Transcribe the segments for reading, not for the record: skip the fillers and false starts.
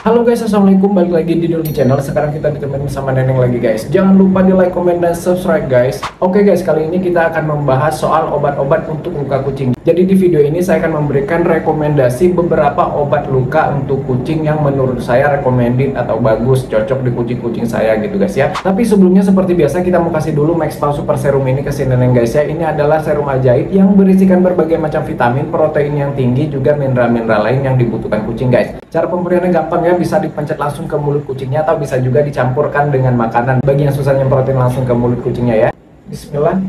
Halo guys, assalamualaikum, balik lagi di Doni Channel. Sekarang kita ditemenin sama Neneng lagi guys. Jangan lupa di like, comment, dan subscribe guys. Oke guys, kali ini kita akan membahas soal obat-obat untuk luka kucing. Jadi di video ini saya akan memberikan rekomendasi beberapa obat luka untuk kucing yang menurut saya recommended atau bagus, cocok di kucing-kucing saya gitu guys ya. Tapi sebelumnya seperti biasa kita mau kasih dulu Maxpal Super Serum ini ke si Neneng guys ya. Ini adalah serum ajaib yang berisikan berbagai macam vitamin, protein yang tinggi, juga mineral-mineral lain yang dibutuhkan kucing guys. Cara pemberiannya gampang ya, bisa dipencet langsung ke mulut kucingnya atau bisa juga dicampurkan dengan makanan bagi yang susah nyemprotin langsung ke mulut kucingnya ya. Bismillah.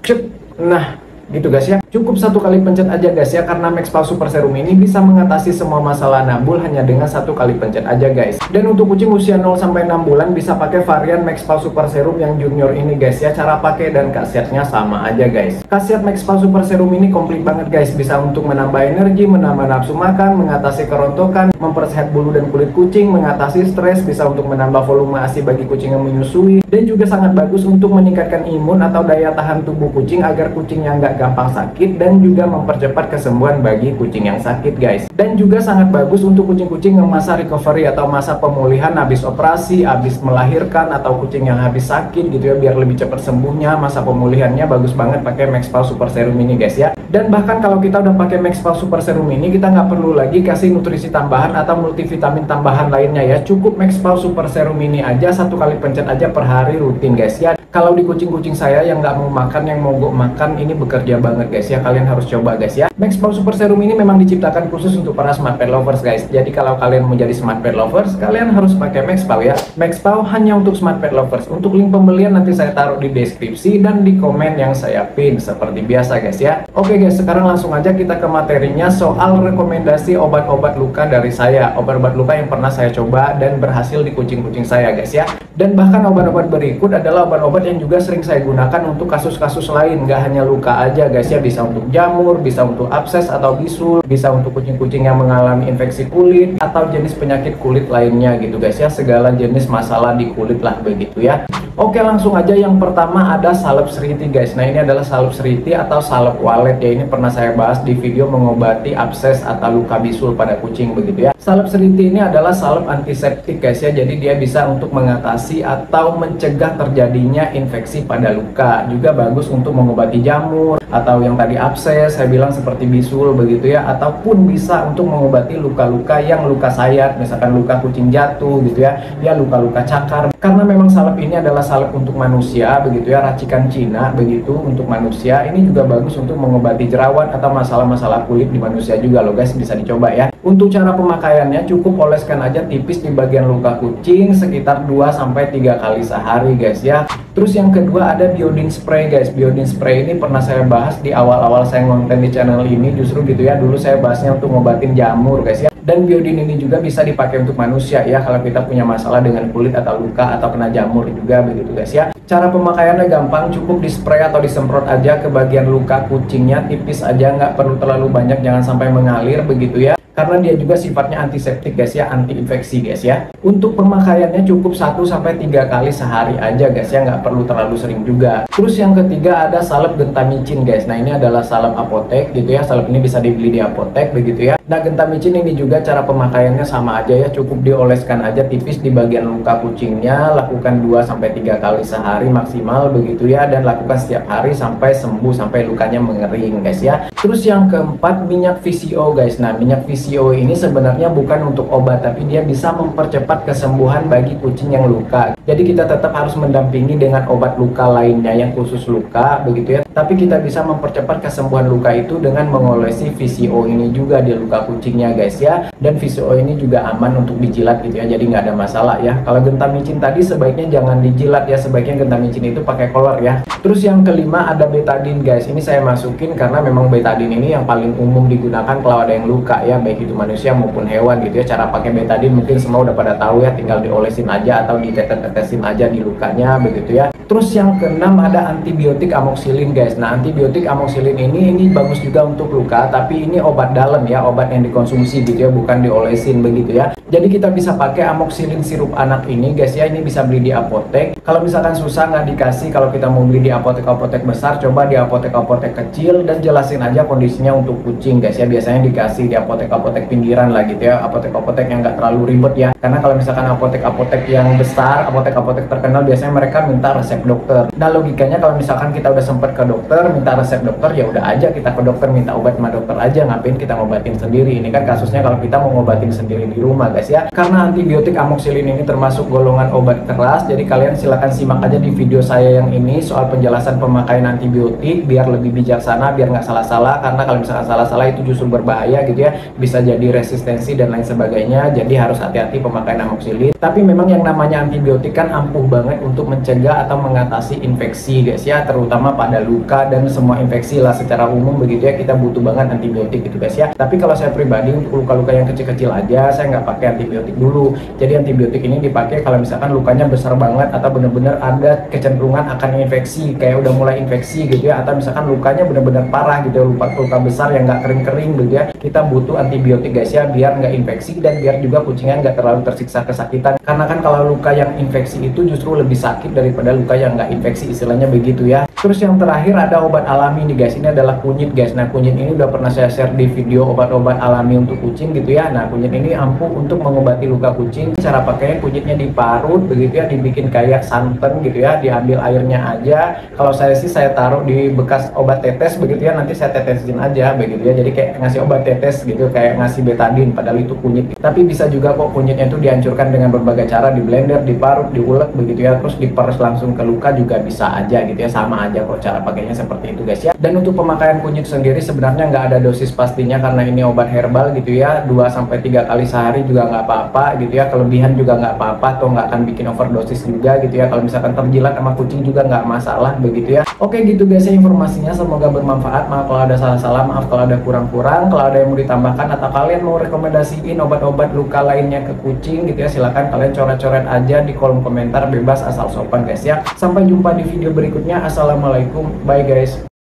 Cep. Nah, gitu guys ya. Cukup satu kali pencet aja guys ya, karena Maxpal Super Serum ini bisa mengatasi semua masalah nabul hanya dengan satu kali pencet aja guys. Dan untuk kucing usia 0-6 bulan bisa pakai varian Maxpal Super Serum yang junior ini guys ya. Cara pakai dan khasiatnya sama aja guys. Khasiat Maxpal Super Serum ini komplit banget guys. Bisa untuk menambah energi, menambah nafsu makan, mengatasi kerontokan, mempersehat bulu dan kulit kucing, mengatasi stres, bisa untuk menambah volume ASI bagi kucing yang menyusui, dan juga sangat bagus untuk meningkatkan imun atau daya tahan tubuh kucing agar kucingnya nggak gampang sakit, dan juga mempercepat kesembuhan bagi kucing yang sakit guys. Dan juga sangat bagus untuk kucing-kucing yang masa recovery atau masa pemulihan habis operasi, habis melahirkan, atau kucing yang habis sakit gitu ya, biar lebih cepat sembuhnya, masa pemulihannya bagus banget pakai Maxpal Super Serum ini guys ya. Dan bahkan kalau kita udah pakai Maxpal Super Serum ini, kita nggak perlu lagi kasih nutrisi tambahan atau multivitamin tambahan lainnya ya. Cukup Maxpal Super Serum ini aja, satu kali pencet aja per hari rutin guys ya. Kalau di kucing-kucing saya yang nggak mau makan, yang mogok makan, ini bekerja banget guys ya. Kalian harus coba guys ya. Maxpal Super Serum ini memang diciptakan khusus untuk para smart pet lovers guys. Jadi kalau kalian menjadi smart pet lovers, kalian harus pakai Maxpal ya. Maxpal hanya untuk smart pet lovers. Untuk link pembelian nanti saya taruh di deskripsi dan di komen yang saya pin seperti biasa guys ya. Oke guys, sekarang langsung aja kita ke materinya soal rekomendasi obat-obat luka dari saya. Obat-obat luka yang pernah saya coba dan berhasil di kucing-kucing saya guys ya. Dan bahkan obat-obat berikut adalah obat-obat yang juga sering saya gunakan untuk kasus-kasus lain, nggak hanya luka aja guys ya. Bisa untuk jamur, bisa untuk abses atau bisul, bisa untuk kucing-kucing yang mengalami infeksi kulit atau jenis penyakit kulit lainnya gitu guys ya. Segala jenis masalah di kulit lah begitu ya. Oke, langsung aja. Yang pertama ada salep seriti guys. Nah, ini adalah salep seriti atau salep walet ya. Ini pernah saya bahas di video mengobati abses atau luka bisul pada kucing begitu ya. Salep seriti ini adalah salep antiseptik guys ya. Jadi dia bisa untuk mengatasi atau mencegah terjadinya infeksi pada luka. Juga bagus untuk mengobati jamur atau yang tadi abses saya bilang seperti bisul begitu ya, ataupun bisa untuk mengobati luka-luka yang luka sayat, misalkan luka kucing jatuh gitu ya, luka-luka cakar. Karena memang salep ini adalah salep untuk manusia begitu ya, racikan Cina begitu untuk manusia. Ini juga bagus untuk mengobati jerawat atau masalah-masalah kulit di manusia juga loh guys, bisa dicoba ya. Untuk cara pemakaiannya cukup oleskan aja tipis di bagian luka kucing sekitar 2-3 kali sehari guys ya. Terus yang kedua ada Biodin Spray guys. Biodin Spray ini pernah saya bahas di awal-awal saya ngonten di channel ini justru gitu ya. Dulu saya bahasnya untuk ngobatin jamur guys ya. Dan biodin ini juga bisa dipakai untuk manusia ya, kalau kita punya masalah dengan kulit atau luka atau kena jamur juga begitu guys ya. Cara pemakaiannya gampang, cukup di spray atau disemprot aja ke bagian luka kucingnya, tipis aja, nggak perlu terlalu banyak, jangan sampai mengalir begitu ya. Karena dia juga sifatnya antiseptik guys ya, anti infeksi guys ya. Untuk pemakaiannya cukup 1-3 kali sehari aja guys ya, nggak perlu terlalu sering juga. Terus yang ketiga ada salep gentamicin guys. Nah, ini adalah salep apotek gitu ya. Salep ini bisa dibeli di apotek begitu ya. Nah, gentamicin ini juga cara pemakaiannya sama aja ya, cukup dioleskan aja tipis di bagian luka kucingnya. Lakukan 2-3 kali sehari maksimal begitu ya, dan lakukan setiap hari sampai sembuh, sampai lukanya mengering guys ya. Terus yang keempat minyak VCO guys. Nah, minyak VCO ini sebenarnya bukan untuk obat, tapi dia bisa mempercepat kesembuhan bagi kucing yang luka. Jadi kita tetap harus mendampingi dengan obat luka lainnya yang khusus luka begitu ya. Tapi kita bisa mempercepat kesembuhan luka itu dengan mengolesi VCO ini juga di luka kucingnya guys ya. Dan VCO ini juga aman untuk dijilat gitu ya, jadi nggak ada masalah ya. Kalau gentamicin tadi sebaiknya jangan dijilat ya, sebaiknya gentamicin itu pakai kolor ya. Terus yang kelima ada betadine guys. Ini saya masukin karena memang betadine ini yang paling umum digunakan kalau ada yang luka ya, baik itu manusia maupun hewan gitu ya. Cara pakai betadine mungkin semua udah pada tahu ya, tinggal diolesin aja atau ditetes-tetesin aja di lukanya begitu ya. Terus yang keenam ada antibiotik amoxicillin guys. guys. Nah, antibiotik amoxicillin ini bagus juga untuk luka, tapi ini obat dalam ya, obat yang dikonsumsi gitu ya, bukan diolesin begitu ya. Jadi kita bisa pakai amoxicillin sirup anak ini guys ya, ini bisa beli di apotek. Kalau misalkan susah nggak dikasih, kalau kita mau beli di apotek-apotek besar, coba di apotek-apotek kecil dan jelasin aja kondisinya untuk kucing guys ya. Biasanya dikasih di apotek-apotek pinggiran lah gitu ya, apotek-apotek yang nggak terlalu ribet ya. Karena kalau misalkan apotek-apotek yang besar, apotek-apotek terkenal, biasanya mereka minta resep dokter. Nah, logikanya kalau misalkan kita udah sempet ke dokter, minta resep dokter, ya udah aja kita ke dokter minta obat sama dokter aja, ngapain kita ngobatin sendiri. Ini kan kasusnya kalau kita mau ngobatin sendiri di rumah guys ya. Karena antibiotik amoxicillin ini termasuk golongan obat keras, jadi kalian silahkan simak aja di video saya yang ini soal penjelasan pemakaian antibiotik biar lebih bijaksana, biar nggak salah-salah. Karena kalau misalkan salah-salah itu justru berbahaya gitu ya, bisa jadi resistensi dan lain sebagainya. Jadi harus hati-hati pemakaian amoxicillin. Tapi memang yang namanya antibiotik kan ampuh banget untuk mencegah atau mengatasi infeksi guys ya, terutama pada luka dan semua infeksi lah secara umum begitu ya, kita butuh banget antibiotik gitu guys ya. Tapi kalau saya pribadi untuk luka-luka yang kecil-kecil aja, saya nggak pakai antibiotik dulu. Jadi antibiotik ini dipakai kalau misalkan lukanya besar banget atau bener-bener ada kecenderungan akan infeksi, kayak udah mulai infeksi gitu ya, atau misalkan lukanya bener-bener parah gitu ya, luka besar yang nggak kering-kering gitu ya, kita butuh antibiotik guys ya, biar nggak infeksi dan biar juga kucingnya nggak terlalu tersiksa kesakitan. Karena kan kalau luka yang infeksi itu justru lebih sakit daripada luka yang nggak infeksi, istilahnya begitu ya. Terus yang terakhir ada obat alami nih guys, ini adalah kunyit guys. Nah, kunyit ini udah pernah saya share di video obat-obat alami untuk kucing gitu ya. Nah, kunyit ini ampuh untuk mengobati luka kucing. Cara pakainya, kunyitnya diparut begitu ya, dibikin kayak santan gitu ya, diambil airnya aja. Kalau saya sih saya taruh di bekas obat tetes begitu ya, nanti saya tetesin aja begitu ya. Jadi kayak ngasih obat tetes gitu, kayak ngasih betadine, padahal itu kunyit. Tapi bisa juga kok kunyitnya itu dihancurkan dengan berbagai cara, di blender, diparut, diulek begitu ya, terus diperes langsung ke luka juga bisa aja gitu ya, sama aja kok cara pakainya seperti itu guys ya. Dan untuk pemakaian kunyit sendiri sebenarnya nggak ada dosis pastinya karena ini obat herbal gitu ya, 2-3 kali sehari juga nggak apa-apa gitu ya, kelebihan juga nggak apa-apa atau nggak akan bikin overdosis juga gitu ya. Kalau misalkan terjilat sama kucing juga nggak masalah begitu ya. Oke gitu guys ya informasinya, semoga bermanfaat. Maaf kalau ada salah-salah, maaf kalau ada kurang-kurang. Kalau ada yang mau ditambahkan atau kalian mau rekomendasiin obat-obat luka lainnya ke kucing gitu ya, silahkan kalian coret-coret aja di kolom komentar, bebas asal sopan guys ya. Sampai jumpa di video berikutnya. Assalamualaikum, bye guys.